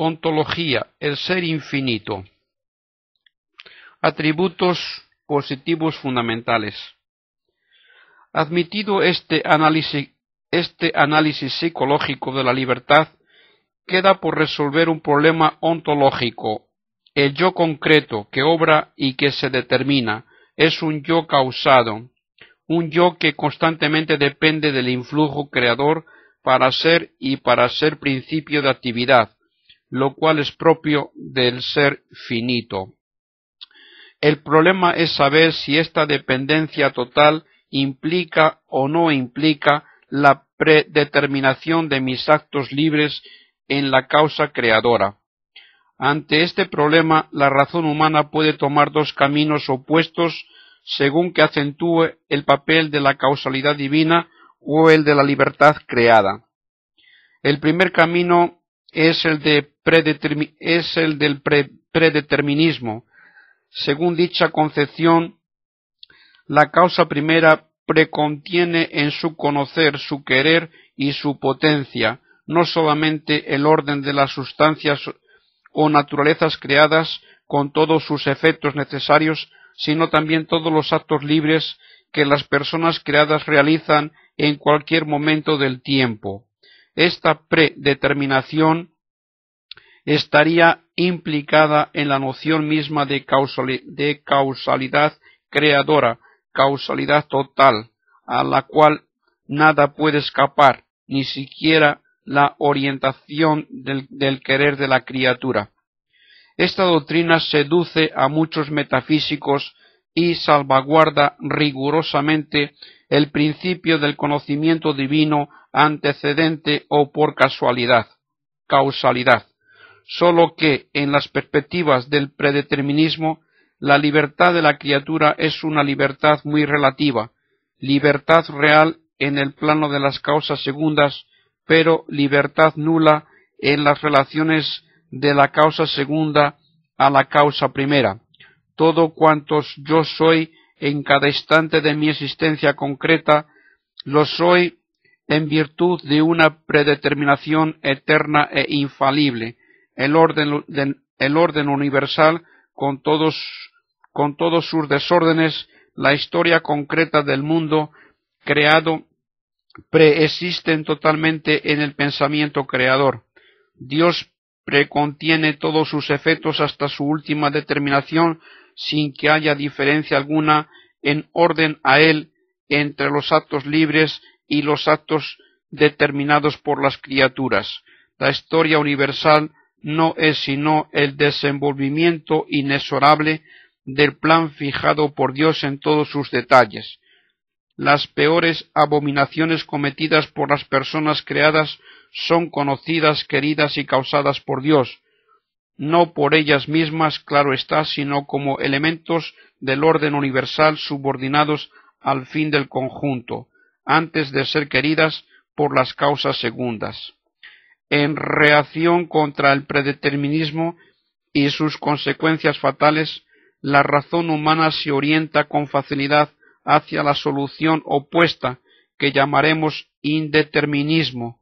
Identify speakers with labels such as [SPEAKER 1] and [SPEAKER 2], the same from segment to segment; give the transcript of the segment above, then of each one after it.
[SPEAKER 1] Ontología, el ser infinito. Atributos positivos fundamentales. Admitido este análisis psicológico de la libertad, queda por resolver un problema ontológico. El yo concreto que obra y que se determina es un yo causado, un yo que constantemente depende del influjo creador para ser principio de actividad, lo cual es propio del ser finito. El problema es saber si esta dependencia total implica o no implica la predeterminación de mis actos libres en la causa creadora. Ante este problema, la razón humana puede tomar dos caminos opuestos según que acentúe el papel de la causalidad divina o el de la libertad creada. El primer camino es el del predeterminismo. Según dicha concepción, la causa primera precontiene en su conocer, su querer y su potencia, no solamente el orden de las sustancias o naturalezas creadas con todos sus efectos necesarios, sino también todos los actos libres que las personas creadas realizan en cualquier momento del tiempo. Esta predeterminación estaría implicada en la noción misma de causalidad creadora, causalidad total, a la cual nada puede escapar, ni siquiera la orientación del querer de la criatura. Esta doctrina seduce a muchos metafísicos y salvaguarda rigurosamente el principio del conocimiento divino antecedente o por causalidad. Solo que, en las perspectivas del predeterminismo, la libertad de la criatura es una libertad muy relativa, libertad real en el plano de las causas segundas, pero libertad nula en las relaciones de la causa segunda a la causa primera. Todo cuantos yo soy en cada instante de mi existencia concreta, lo soy en virtud de una predeterminación eterna e infalible. El orden universal con todos sus desórdenes, la historia concreta del mundo creado preexisten totalmente en el pensamiento creador. Dios precontiene todos sus efectos hasta su última determinación sin que haya diferencia alguna en orden a él entre los actos libres y los actos determinados por las criaturas. La historia universal no es sino el desenvolvimiento inexorable del plan fijado por Dios en todos sus detalles. Las peores abominaciones cometidas por las personas creadas son conocidas, queridas y causadas por Dios, no por ellas mismas, claro está, sino como elementos del orden universal subordinados al fin del conjunto, antes de ser queridas por las causas segundas. En reacción contra el predeterminismo y sus consecuencias fatales, la razón humana se orienta con facilidad hacia la solución opuesta que llamaremos indeterminismo,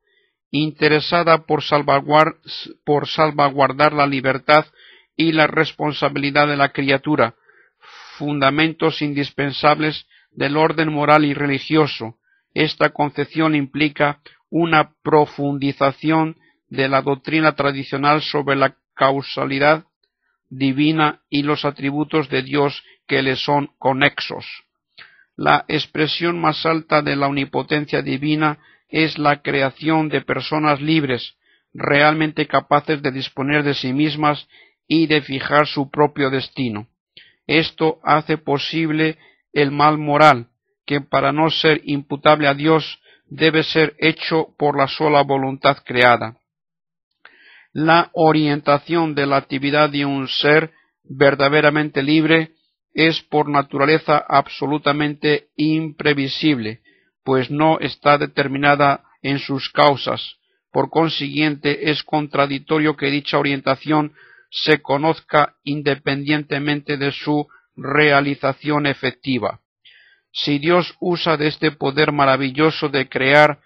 [SPEAKER 1] interesada por salvaguardar la libertad y la responsabilidad de la criatura, fundamentos indispensables del orden moral y religioso. Esta concepción implica una profundización de la doctrina tradicional sobre la causalidad divina y los atributos de Dios que le son conexos. La expresión más alta de la omnipotencia divina es la creación de personas libres, realmente capaces de disponer de sí mismas y de fijar su propio destino. Esto hace posible el mal moral, que para no ser imputable a Dios debe ser hecho por la sola voluntad creada. La orientación de la actividad de un ser verdaderamente libre es por naturaleza absolutamente imprevisible, pues no está determinada en sus causas. Por consiguiente, es contradictorio que dicha orientación se conozca independientemente de su realización efectiva. Si Dios usa de este poder maravilloso de crear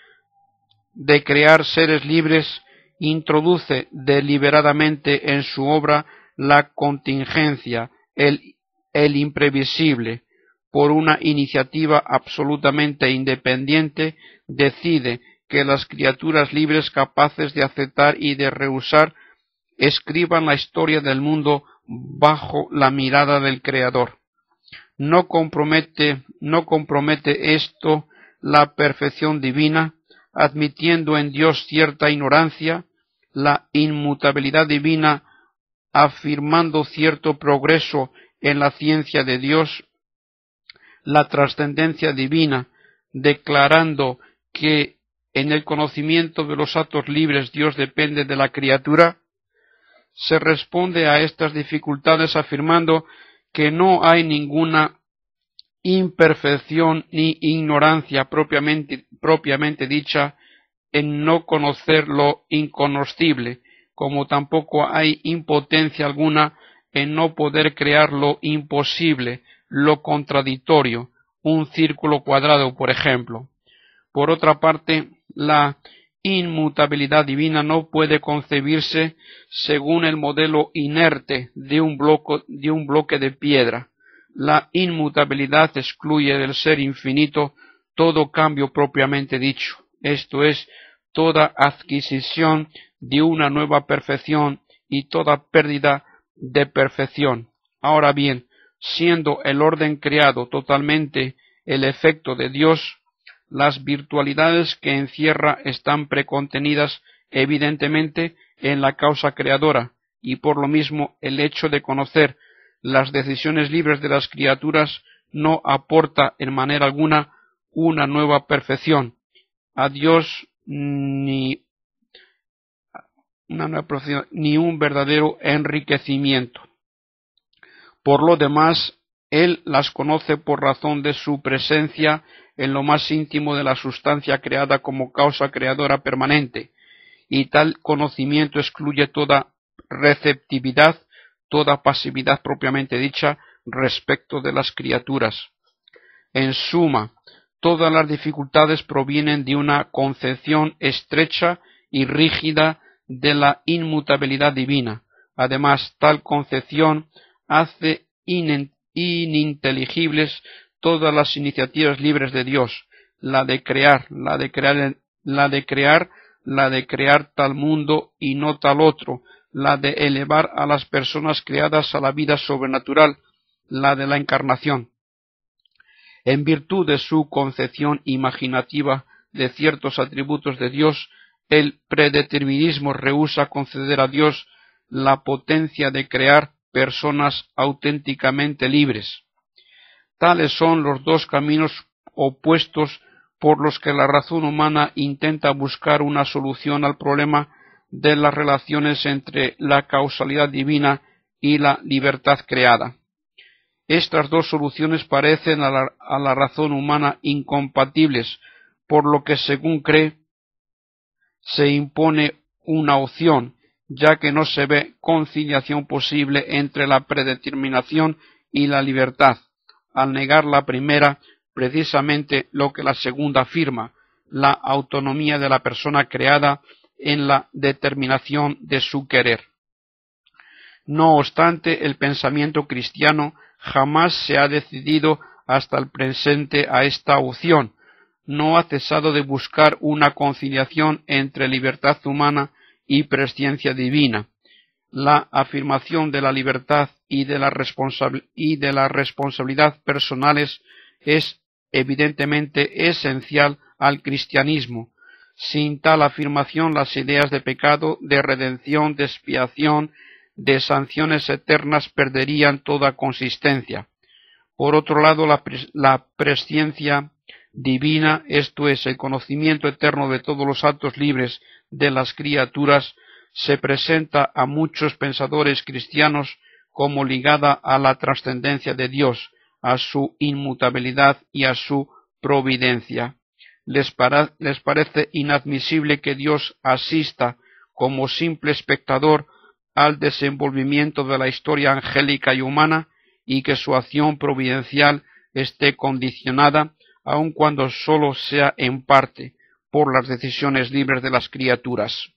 [SPEAKER 1] seres libres introduce deliberadamente en su obra la contingencia, el imprevisible. Por una iniciativa absolutamente independiente, decide que las criaturas libres capaces de aceptar y de rehusar escriban la historia del mundo bajo la mirada del Creador. No compromete esto la perfección divina, admitiendo en Dios cierta ignorancia, la inmutabilidad divina, afirmando cierto progreso en la ciencia de Dios, la trascendencia divina, declarando que en el conocimiento de los actos libres Dios depende de la criatura. Se responde a estas dificultades afirmando que no hay ninguna imperfección ni ignorancia propiamente dicha en no conocer lo inconocible, como tampoco hay impotencia alguna en no poder crear lo imposible, lo contradictorio, un círculo cuadrado, por ejemplo. Por otra parte, la inmutabilidad divina no puede concebirse según el modelo inerte de un bloque de piedra. La inmutabilidad excluye del ser infinito todo cambio propiamente dicho, esto es, toda adquisición de una nueva perfección y toda pérdida de perfección. Ahora bien, siendo el orden creado totalmente el efecto de Dios, las virtualidades que encierra están precontenidas evidentemente en la causa creadora, y por lo mismo el hecho de conocer las decisiones libres de las criaturas no aporta en manera alguna una nueva perfección a Dios ni un verdadero enriquecimiento. Por lo demás, Él las conoce por razón de su presencia en lo más íntimo de la sustancia creada como causa creadora permanente, y tal conocimiento excluye toda receptividad, toda pasividad propiamente dicha respecto de las criaturas. En suma, todas las dificultades provienen de una concepción estrecha y rígida de la inmutabilidad divina. Además, tal concepción hace ininteligibles todas las iniciativas libres de Dios, la de crear tal mundo y no tal otro, la de elevar a las personas creadas a la vida sobrenatural, la de la encarnación. En virtud de su concepción imaginativa de ciertos atributos de Dios, el predeterminismo rehúsa conceder a Dios la potencia de crear personas auténticamente libres. Tales son los dos caminos opuestos por los que la razón humana intenta buscar una solución al problema de las relaciones entre la causalidad divina y la libertad creada. Estas dos soluciones parecen a la razón humana incompatibles, por lo que, según cree, se impone una opción, ya que no se ve conciliación posible entre la predeterminación y la libertad, al negar la primera precisamente lo que la segunda afirma, la autonomía de la persona creada en la determinación de su querer. No obstante, el pensamiento cristiano jamás se ha decidido hasta el presente a esta opción, no ha cesado de buscar una conciliación entre libertad humana y presciencia divina. La afirmación de la libertad y de la responsabilidad personales es evidentemente esencial al cristianismo. Sin tal afirmación, las ideas de pecado, de redención, de expiación, de sanciones eternas perderían toda consistencia. Por otro lado, la presciencia divina, esto es, el conocimiento eterno de todos los actos libres de las criaturas, se presenta a muchos pensadores cristianos como ligada a la trascendencia de Dios, a su inmutabilidad y a su providencia. Les parece inadmisible que Dios asista como simple espectador al desenvolvimiento de la historia angélica y humana y que su acción providencial esté condicionada, aun cuando sólo sea en parte, por las decisiones libres de las criaturas.